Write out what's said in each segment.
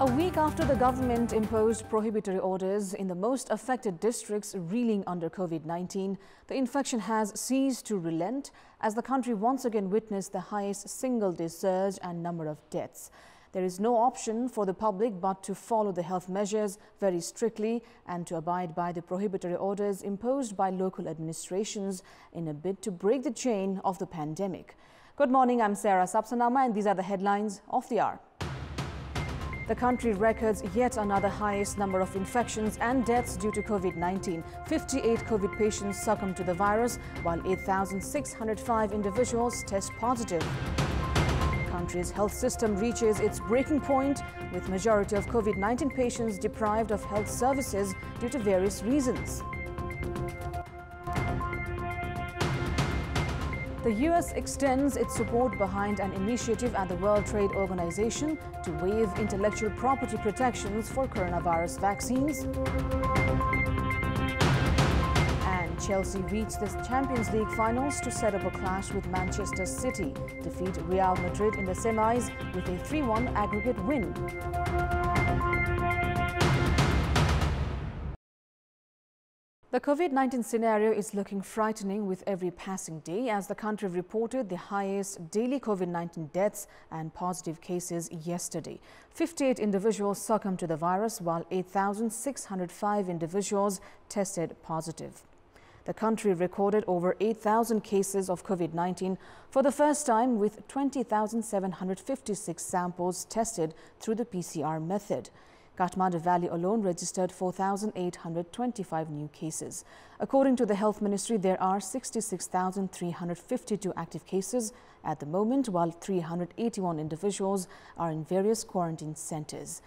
A week after the government imposed prohibitory orders in the most affected districts reeling under COVID-19, the infection has ceased to relent as the country once again witnessed the highest single-day surge and number of deaths. There is no option for the public but to follow the health measures very strictly and to abide by the prohibitory orders imposed by local administrations in a bid to break the chain of the pandemic. Good morning, I'm Sarah Sapsanama and these are the headlines of the hour. The country records yet another highest number of infections and deaths due to COVID-19. 58 COVID patients succumbed to the virus, while 8,605 individuals test positive. The country's health system reaches its breaking point, with majority of COVID-19 patients deprived of health services due to various reasons. The U.S. extends its support behind an initiative at the World Trade Organization to waive intellectual property protections for coronavirus vaccines. And Chelsea reached the Champions League finals to set up a clash with Manchester City, defeat Real Madrid in the semis with a 3-1 aggregate win. The COVID-19 scenario is looking frightening with every passing day as the country reported the highest daily COVID-19 deaths and positive cases yesterday. 58 individuals succumbed to the virus while 8,605 individuals tested positive. The country recorded over 8,000 cases of COVID-19 for the first time with 20,756 samples tested through the PCR method. Kathmandu Valley alone registered 4,825 new cases. According to the Health Ministry, there are 66,352 active cases at the moment, while 381 individuals are in various quarantine centers.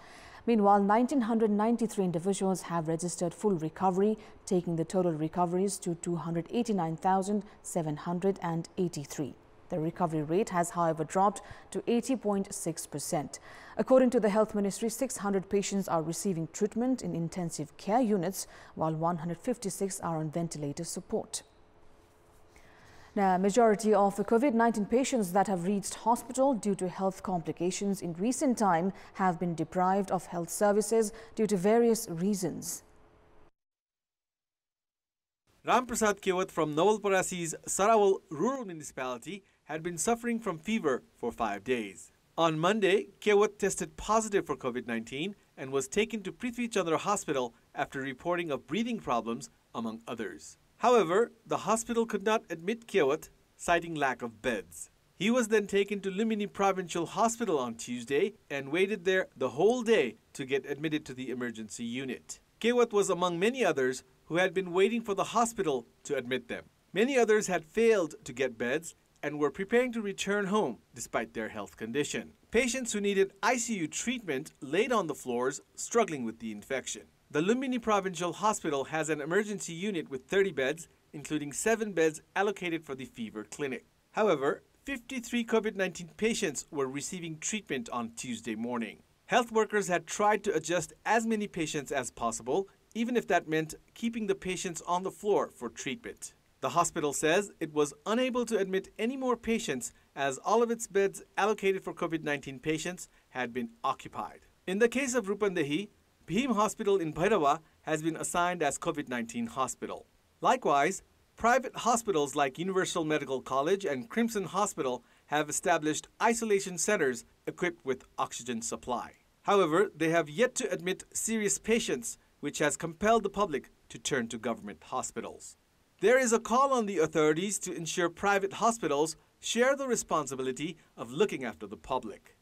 Meanwhile, 1,993 individuals have registered full recovery, taking the total recoveries to 289,783. The recovery rate has, however, dropped to 80.6%. According to the Health Ministry, 600 patients are receiving treatment in intensive care units, while 156 are on ventilator support. Now, a majority of the COVID-19 patients that have reached hospital due to health complications in recent time have been deprived of health services due to various reasons. Ram Prasad Kewat from Nawalparasi's Sarawal rural municipality had been suffering from fever for 5 days. On Monday, Kewat tested positive for COVID-19 and was taken to Prithvi Chandra Hospital after reporting of breathing problems, among others. However, the hospital could not admit Kewat, citing lack of beds. He was then taken to Lumbini Provincial Hospital on Tuesday and waited there the whole day to get admitted to the emergency unit. Kewat was among many others who had been waiting for the hospital to admit them. Many others had failed to get beds and were preparing to return home despite their health condition. Patients who needed ICU treatment laid on the floors, struggling with the infection. The Lumbini Provincial Hospital has an emergency unit with 30 beds, including 7 beds allocated for the fever clinic. However, 53 COVID-19 patients were receiving treatment on Tuesday morning. Health workers had tried to adjust as many patients as possible, even if that meant keeping the patients on the floor for treatment. The hospital says it was unable to admit any more patients as all of its beds allocated for COVID-19 patients had been occupied. In the case of Rupandehi, Bhim Hospital in Bhairawa has been assigned as COVID-19 hospital. Likewise, private hospitals like Universal Medical College and Crimson Hospital have established isolation centers equipped with oxygen supply. However, they have yet to admit serious patients, which has compelled the public to turn to government hospitals. There is a call on the authorities to ensure private hospitals share the responsibility of looking after the public.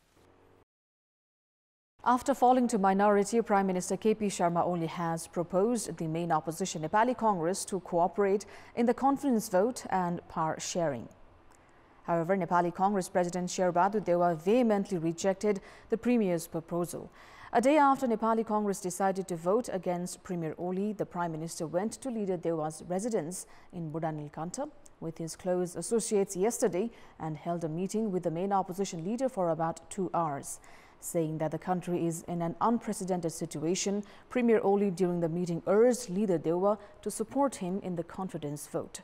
After falling to minority, Prime Minister KP Sharma Oli has proposed the main opposition Nepali Congress to cooperate in the confidence vote and power sharing. However, Nepali Congress President Sherbadu Dewa vehemently rejected the Premier's proposal. A day after Nepali Congress decided to vote against Premier Oli, the Prime Minister went to Leader Dewa's residence in Budanilkanta with his close associates yesterday and held a meeting with the main opposition leader for about 2 hours. Saying that the country is in an unprecedented situation, Premier Oli during the meeting urged Leader Dewa to support him in the confidence vote.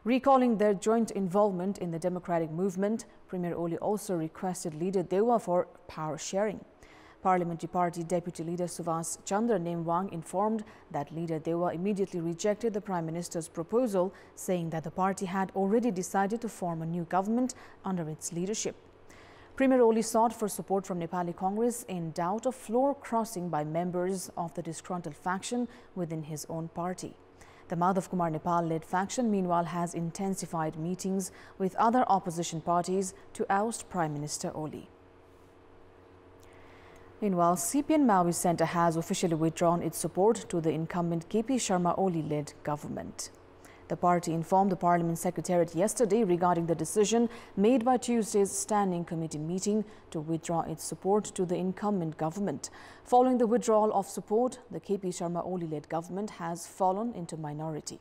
Recalling their joint involvement in the democratic movement, Premier Oli also requested Leader Dewa for power sharing. Parliamentary Party Deputy Leader Suvas Chandra Nemwang informed that Leader Dewa immediately rejected the Prime Minister's proposal, saying that the party had already decided to form a new government under its leadership. Premier Oli sought for support from Nepali Congress in doubt of floor crossing by members of the disgruntled faction within his own party. The Madhav Kumar Nepal-led faction, meanwhile, has intensified meetings with other opposition parties to oust Prime Minister Oli. Meanwhile, CPN Maui Centre has officially withdrawn its support to the incumbent KP Sharma Oli-led government. The party informed the Parliament Secretariat yesterday regarding the decision made by Tuesday's Standing Committee meeting to withdraw its support to the incumbent government. Following the withdrawal of support, the KP Sharma Oli-led government has fallen into minority.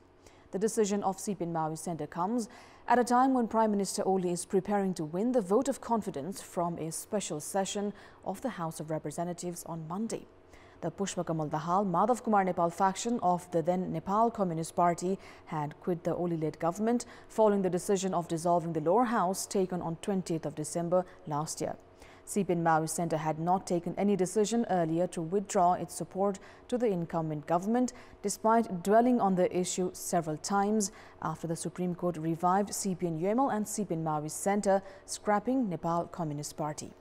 The decision of CPN Maui Centre comes at a time when Prime Minister Oli is preparing to win the vote of confidence from a special session of the House of Representatives on Monday. The Pushpa Kamal Dahal Madhav Kumar Nepal faction of the then Nepal Communist Party had quit the Oli-led government following the decision of dissolving the lower house taken on 20th of December last year. CPN Maui Centre had not taken any decision earlier to withdraw its support to the incumbent government, despite dwelling on the issue several times after the Supreme Court revived CPN UML and CPN Maui Centre, scrapping Nepal Communist Party.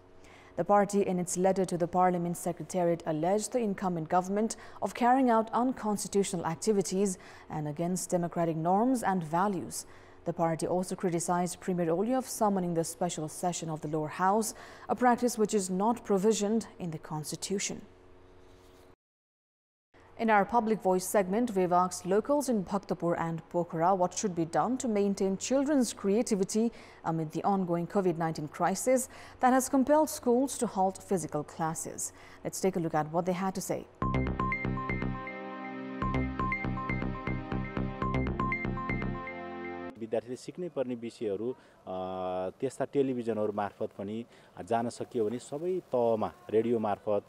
The party, in its letter to the Parliament Secretariat, alleged the incumbent government of carrying out unconstitutional activities and against democratic norms and values. The party also criticized Premier Oli of summoning the special session of the lower house, a practice which is not provisioned in the constitution. In our Public Voice segment, we've asked locals in Kantipur and Pokhara what should be done to maintain children's creativity amid the ongoing COVID-19 crisis that has compelled schools to halt physical classes. Let's take a look at what they had to say. विद्यार्थीले सिक्नै पर्ने विषयहरू त्यस्ता टेलिभिजनहरू मार्फत पनि जान सकियो भने सबै तहमा रेडियो मार्फत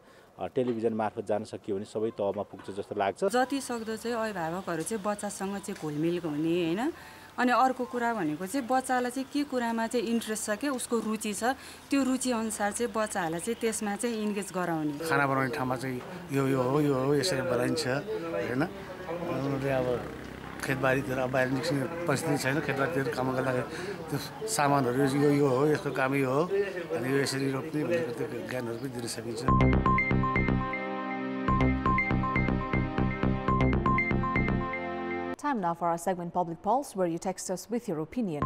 टेलिभिजन मार्फत जान सकियो भने सबै तहमा पुग्छ जस्तो लाग्छ। जति सक्दो चाहिँ अभिभावकहरू चाहिँ बच्चासँग चाहिँ घुलमिल हुने हैन। अनि अर्को कुरा भनेको चाहिँ बच्चालाई चाहिँ के कुरामा चाहिँ इन्ट्रेस्ट छ के उसको रुचि छ त्यो रुचि अनुसार चाहिँ बच्चाहरूलाई चाहिँ त्यसमा चाहिँ इन्गेज गराउने। खाना बनाउने ठाउँमा चाहिँ यो हो यसरी बनाइन्छ हैन। उनीहरुले अब खेतबारीतिर बाहिर निस्किने परिस्थिति छैन, खेतबारीतिर काम गर्दा त्यो सामानहरू यो हो यसको काम यो हो अनि यो यसरी रोप्ने भनेको त्यो ज्ञानहरू पनि दिन सकिन्छ। Time now for our segment Public Pulse, where you text us with your opinion.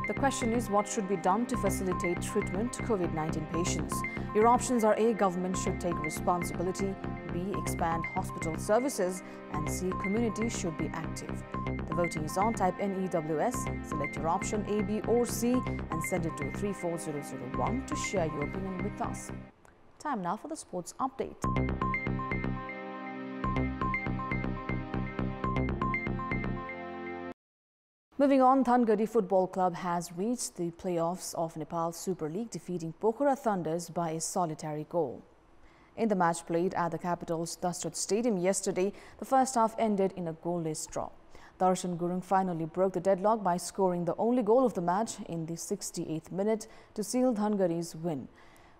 The question is, what should be done to facilitate treatment to COVID-19 patients? Your options are A, government should take responsibility, B, expand hospital services, and C, community should be active. The voting is on. Type NEWS, select your option A, B or C and send it to 34001 to share your opinion with us. Time now for the sports update. Moving on, Thangari Football Club has reached the playoffs of Nepal Super League, defeating Pokhara Thunders by a solitary goal. In the match played at the capital's Dustard Stadium yesterday, the first half ended in a goalless draw. Darshan Gurung finally broke the deadlock by scoring the only goal of the match in the 68th minute to seal Thangari's win.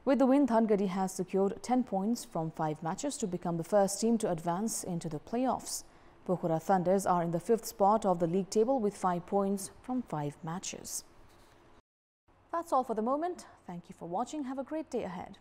With the win, Thangari has secured 10 points from 5 matches to become the first team to advance into the playoffs. Pokhara Thunders are in the 5th spot of the league table with 5 points from 5 matches. That's all for the moment. Thank you for watching. Have a great day ahead.